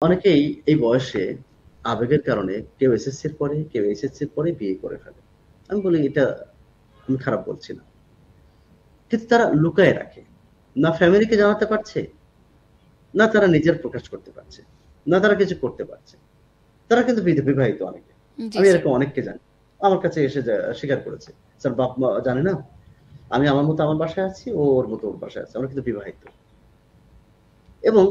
অনেকেই এই বয়সে আবেগের কারণে কেউ এসএসসির পরে, কেউ এইচএসসির পরে বিয়ে করে ফেলে। আমি বলি এটা আমি খারাপ বলছি না। কিন্তু তারা লুকায়ে রাখে। না ফ্যামিলিকে জানাতে পারছে, না তারা নিজের প্রকাশ করতে পারছে, না তারা কিছু করতে পারছে। তারা কিন্তু বিবাহিত অনেকে। জি, আমি স্যার। এরকম অনেককে জানি। আমার কাছে এসে স্বীকার করেছে। স্যার বাপ-মা জানে না। আমি আমার মতো আমার বাসায় আছি, ও ওর মতো ওর বাসায় আছে। আমরা কিন্তু বিবাহিত। এবং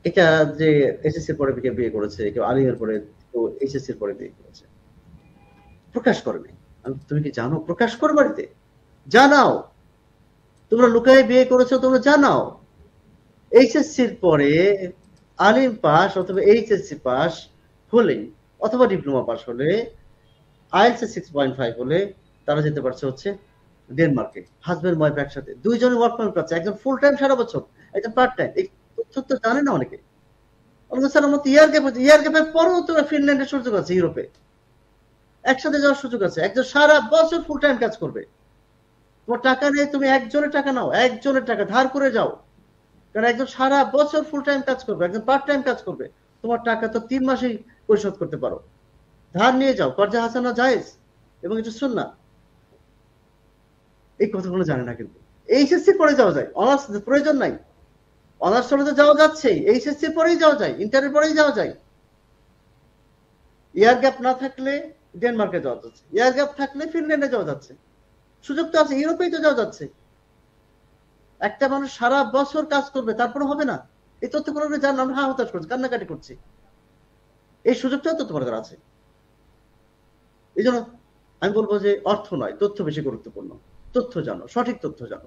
এটা যে এসএসসির পরে কেউ বিয়ে করেছে, কেউ আলিমের পরে, কেউ এইচএসসির পরে বিয়ে করেছে। প্রকাশ করে নাই। তুমি কি জানো? প্রকাশ করো বাড়িতে। জানাও। তোমরা লুকায়ে বিয়ে করেছো, তোমরা জানাও। এইচএসসির পরে আলিম পাস অথবা এইচএসসি পাস হলেই অথবা ডিপ্লোমা পাস হলে আইএলটিএস এ 6.5 হলে তারা যেতে পারছে হচ্ছে ডেনমার্কে। হাসব্যান্ড ওয়াইফ একসাথে। দুইজনই ওয়ার্ক পারমিট পাচ্ছে। একজন ফুল টাইম সারা বছর, একজন পার্ট টাইম। এই তথ্য তো জানে না অনেকে। অনেকে স্যার আমার তো ইয়ার গ্যাপ আছে। ইয়ার গ্যাপের পরেও তো ফিনল্যান্ডের সুযোগ আছে ইউরোপে। একসাথে যাওয়ার সুযোগ আছে। একজন সারা বছর ফুল টাইম কাজ করবে। তোমার টাকা নেই, তুমি একজনের টাকা নাও, একজনের টাকা ধার করে যাও। কারণ একজন সারা বছর ফুল টাইম কাজ করবে, একজন পার্ট টাইম কাজ করবে। তোমার টাকা তো 3 মাসেই পরিশোধ করতে পারো। ধার নিয়ে যাও, কর্জা হাসানা জায়েজ এবং এটা সুন্নাহ। এই কথাগুলো জানে না কিন্তু। এইচএসসি পরে যাওয়া যায়, অনার্স প্রয়োজন নাই। অনার্স হলে তো যাওয়া যাচ্ছেই, এইচএসসি পরেই যাওয়া যায়, ইন্টারের পরেই যাওয়া যায়। ইয়ার গ্যাপ না থাকলে ডেনমার্কে যাওয়া যাচ্ছে, ইয়ার গ্যাপ থাকলে ফিনল্যান্ডে যাওয়া যাচ্ছে। সুযোগ তো আছে, ইউরোপেই তো যাওয়া যাচ্ছে। একটা মানুষ সারা বছর কাজ করবে, তারপরে হবে না। এই তথ্য কোনো জানলাম, আমরা হা হতাশ করছি, কান্নাকাটি করছি। এই সুযোগটাও তো তোমাদের আছে। এই জন্য আমি বলবো যে অর্থ নয়, তথ্য বেশি গুরুত্বপূর্ণ। তথ্য জানো, সঠিক তথ্য জানো।